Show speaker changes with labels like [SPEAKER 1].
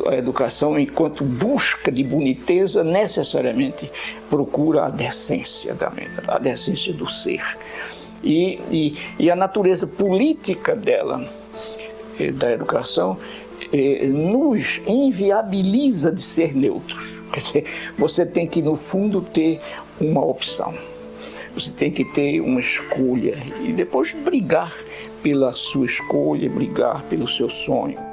[SPEAKER 1] A educação, enquanto busca de boniteza, necessariamente procura a decência a decência do ser. E a natureza política dela, da educação, nos inviabiliza de ser neutros. Quer dizer, você tem que, no fundo, ter uma opção. Você tem que ter uma escolha e depois brigar pela sua escolha, brigar pelo seu sonho.